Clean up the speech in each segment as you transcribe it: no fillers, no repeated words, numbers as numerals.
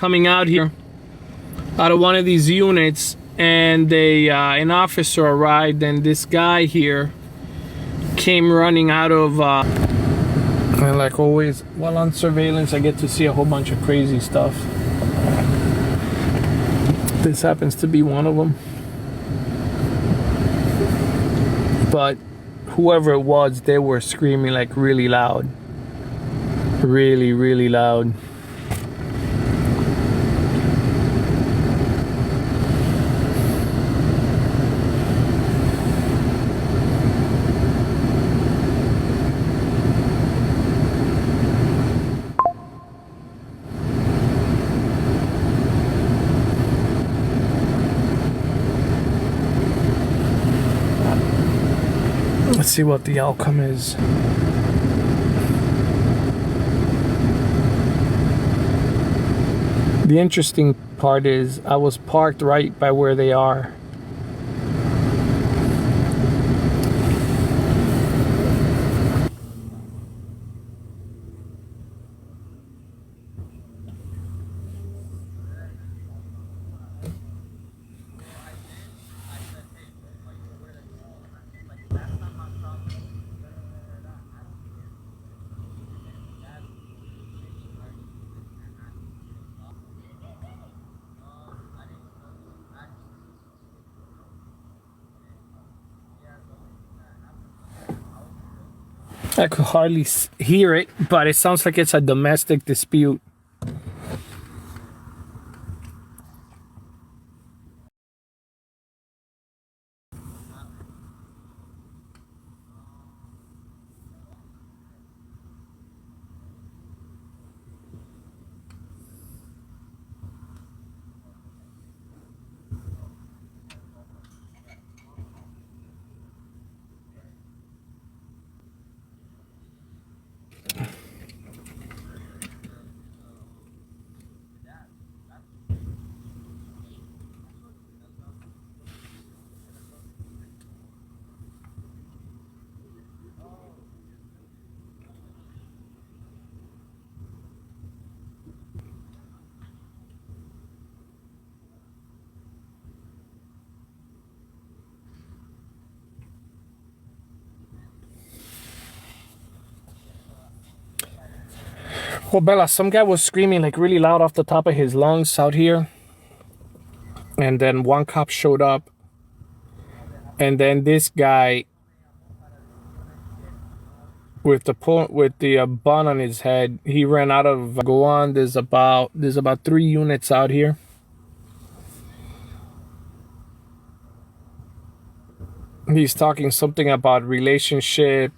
coming out here out of one of these units, and an officer arrived, and this guy here came running out of and like always, while on surveillance, I get to see a whole bunch of crazy stuff. This happens to be one of them. But whoever it was, they were screaming like really loud. Really, really loud. Let's see what the outcome is. The interesting part is I was parked right by where they are. I could hardly hear it, but it sounds like it's a domestic dispute. Well, Bella, some guy was screaming like really loud off the top of his lungs out here. And then one cop showed up. And then this guy with the bun on his head, he ran out of go on. There's about 3 units out here. He's talking something about relationship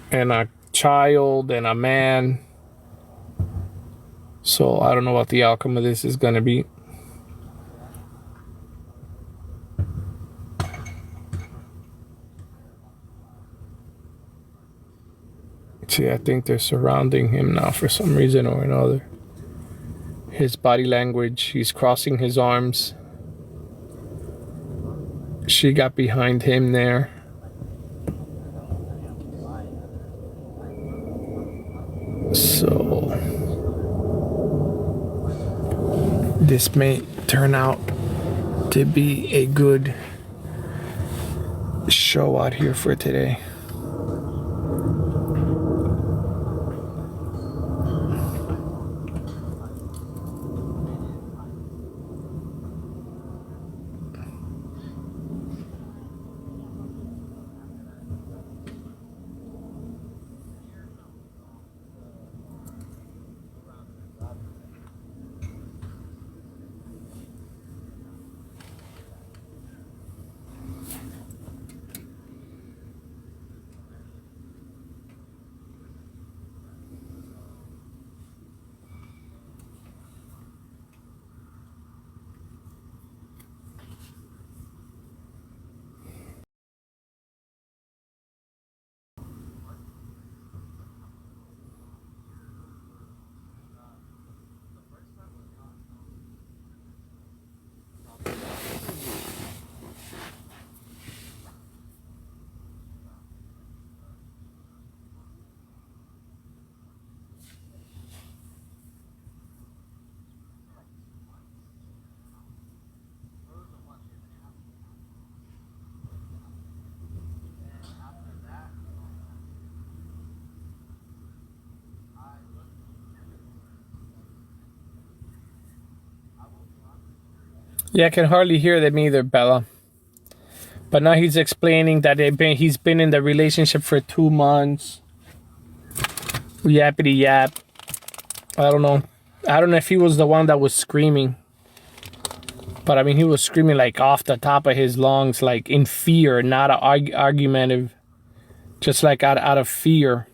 and a child and a man. So I don't know what the outcome of this is going to be. See, I think they're surrounding him now for some reason or another. His body language, he's crossing his arms. She got behind him there. So this may turn out to be a good show out here for today. Yeah, I can hardly hear them either, Bella. But now he's explaining that he's been in the relationship for 2 months. Yappity yap. I don't know. I don't know if he was the one that was screaming. But I mean, he was screaming like off the top of his lungs, like in fear, not argumentative. Just like out of fear.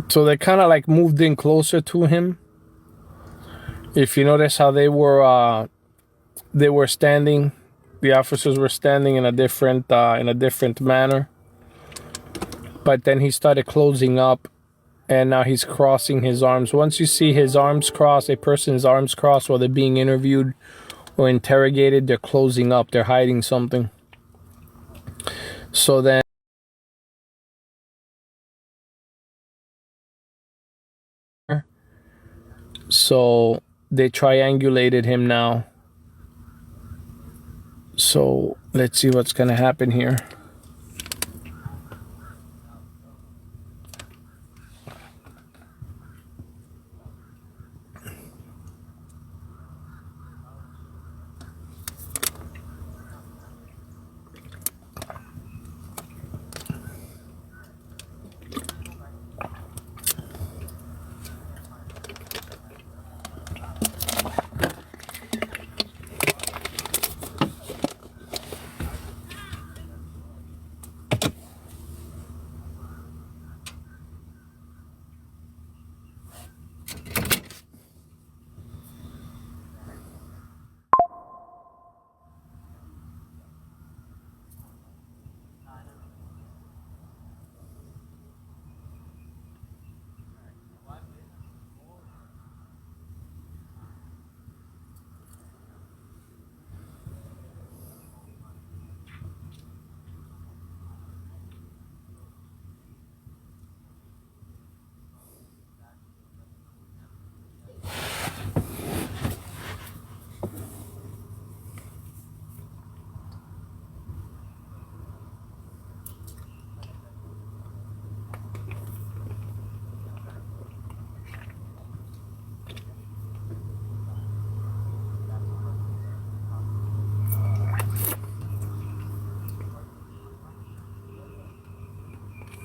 So they kind of like moved in closer to him. If you notice how they were standing, the officers were standing in a different manner. But then he started closing up, and now he's crossing his arms. Once you see his arms cross, a person's arms cross while they're being interviewed or interrogated, they're closing up. They're hiding something. So then. So they triangulated him now. So let's see what's going to happen here.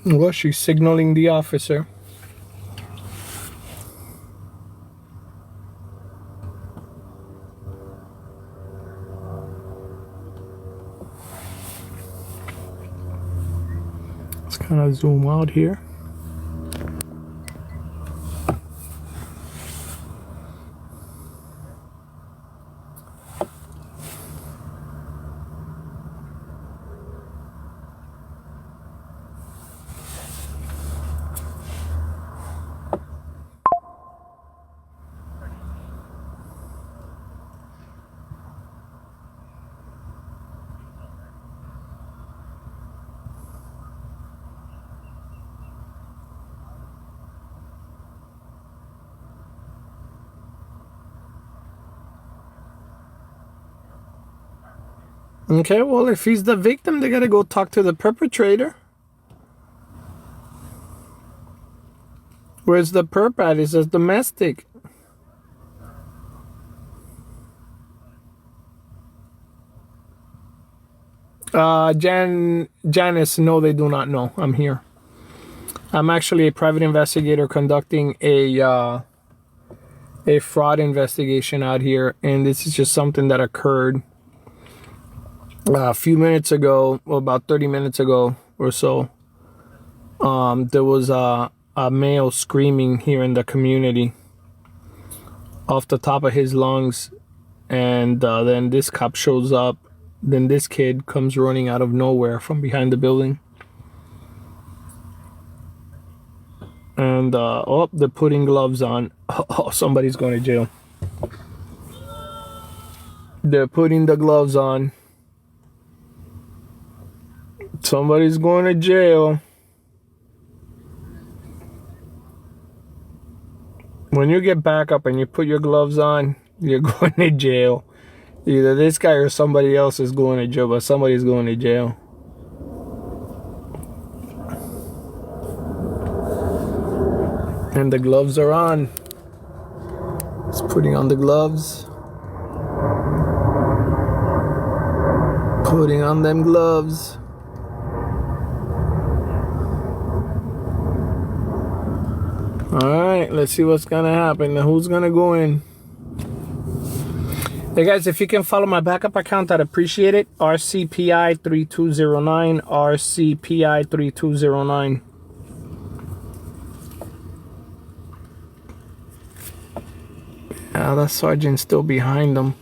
Well, she's signaling the officer. Let's kind of zoom out here. Okay, well, if he's the victim, they gotta go talk to the perpetrator. Where's the perp at? It's a domestic. Janice, no, they do not know. I'm here. I'm actually a private investigator conducting a fraud investigation out here, and this is just something that occurred a few minutes ago, well, about 30 minutes ago or so. There was a male screaming here in the community off the top of his lungs, and then this cop shows up. Then this kid comes running out of nowhere from behind the building. And oh, they're putting gloves on. Oh, somebody's going to jail. They're putting the gloves on. Somebody's going to jail. When you get back up and you put your gloves on, you're going to jail. Either this guy or somebody else is going to jail, but somebody's going to jail. And the gloves are on. He's putting on the gloves. Putting on them gloves. Alright, let's see what's gonna happen. Who's gonna go in? Hey guys, if you can follow my backup account, I'd appreciate it. RCPI3209. RCPI3209. That sergeant's still behind them.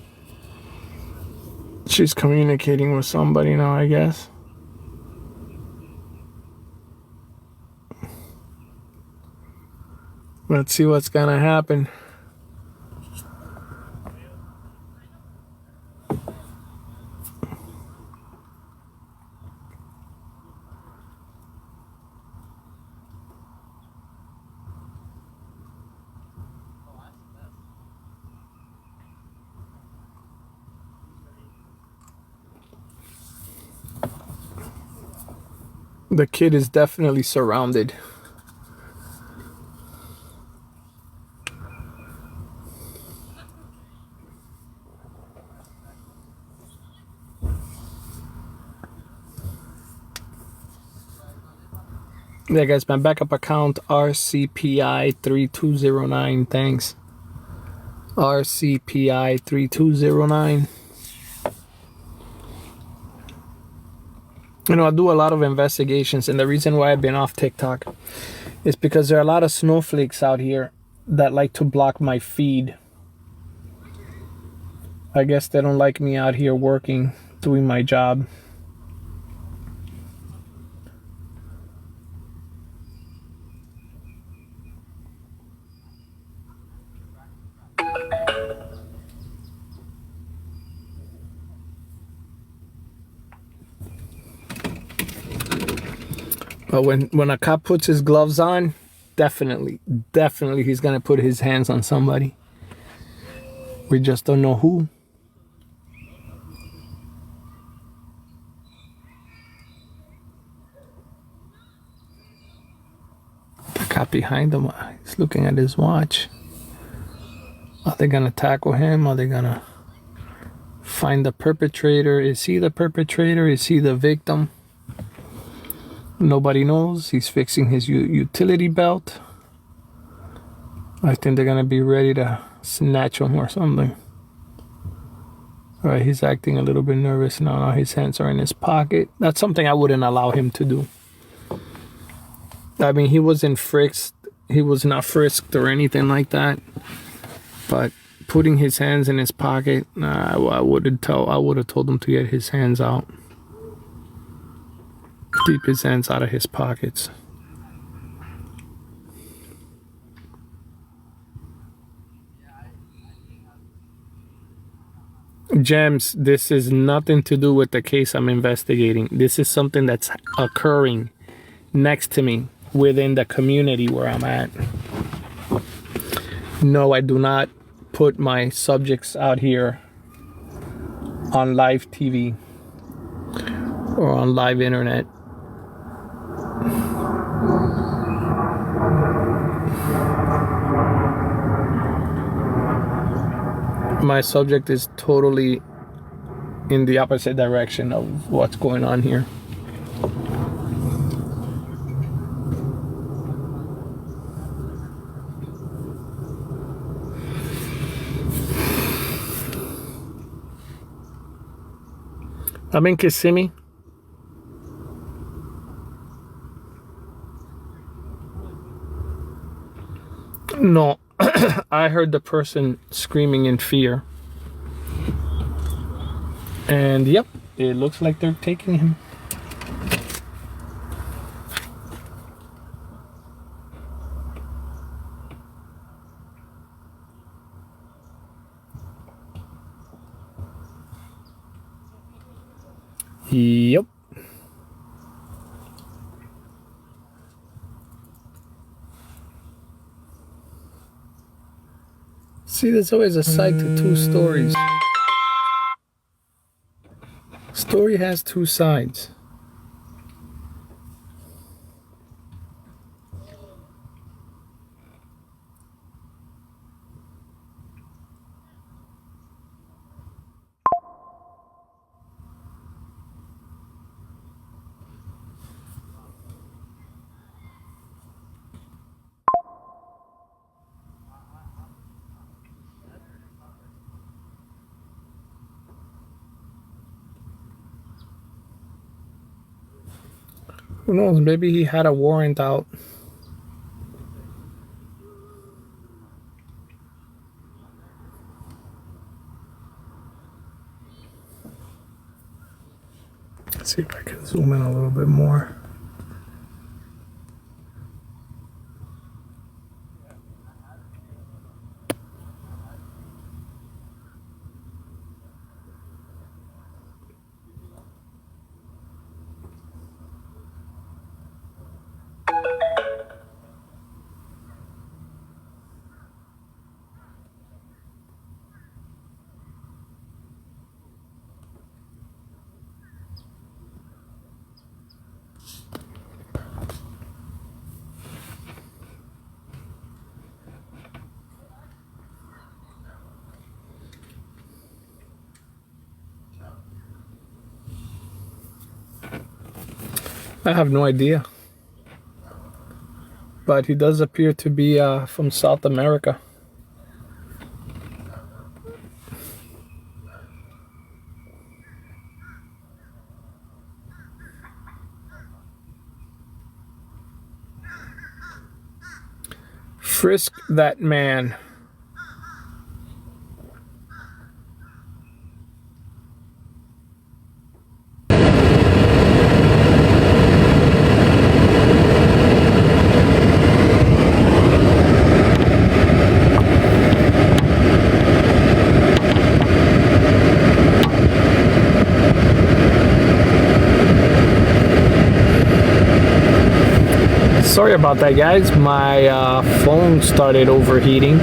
She's communicating with somebody now, I guess. Let's see what's gonna happen. The kid is definitely surrounded. Yeah, guys, my backup account, RCPI3209. Thanks. RCPI3209. You know, I do a lot of investigations, and the reason why I've been off TikTok is because there are a lot of snowflakes out here that like to block my feed. I guess they don't like me out here working, doing my job. But when a cop puts his gloves on, definitely he's gonna put his hands on somebody. We just don't know who. The cop behind him, he's looking at his watch. Are they gonna tackle him? Are they gonna find the perpetrator? Is he the perpetrator? Is he the victim? Nobody knows. He's fixing his utility belt. I think they're gonna be ready to snatch him or something. All right, he's acting a little bit nervous now. His hands are in his pocket. That's something I wouldn't allow him to do. I mean, he wasn't frisked. He was not frisked or anything like that. But putting his hands in his pocket, I would have told him to get his hands out. Keep his hands out of his pockets. Gems, this is nothing to do with the case I'm investigating. This is something that's occurring next to me within the community where I'm at. No, I do not put my subjects out here on live TV or on live internet. My subject is totally in the opposite direction of what's going on here. I'm in Kissimmee. No, I heard the person screaming in fear. And yep, it looks like they're taking him. Yep. See, there's always a side to two stories. Story has two sides. Who knows, maybe he had a warrant out. Let's see if I can zoom in a little bit more. I have no idea. But he does appear to be from South America. Frisk that man. Sorry about that, guys. My phone started overheating,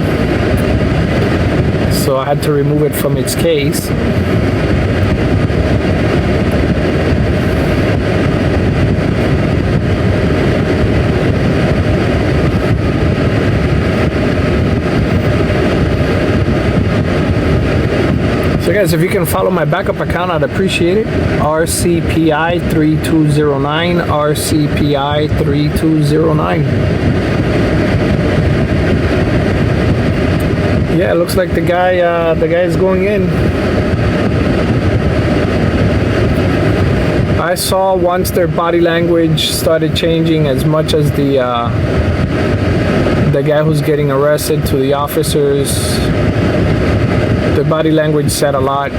so I had to remove it from its case. So guys, if you can follow my backup account, I'd appreciate it. RCPI3209, RCPI3209. Yeah, it looks like the guy is going in. I saw once their body language started changing as much as the guy who's getting arrested to the officers. The body language said a lot.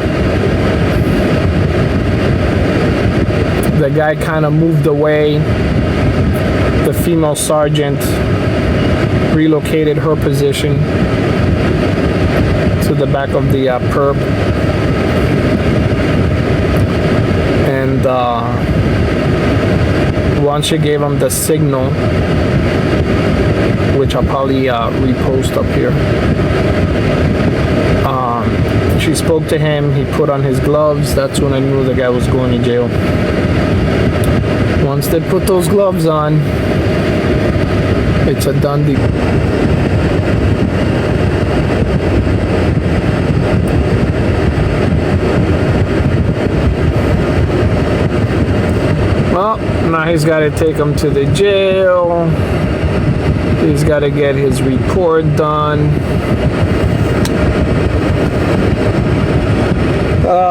The guy kind of moved away. The female sergeant relocated her position to the back of the perp. And once she gave him the signal, which I'll probably repost up here. She spoke to him, he put on his gloves. That's when I knew the guy was going to jail. Once they put those gloves on, it's a done deal. Well, now he's got to take him to the jail. He's got to get his report done.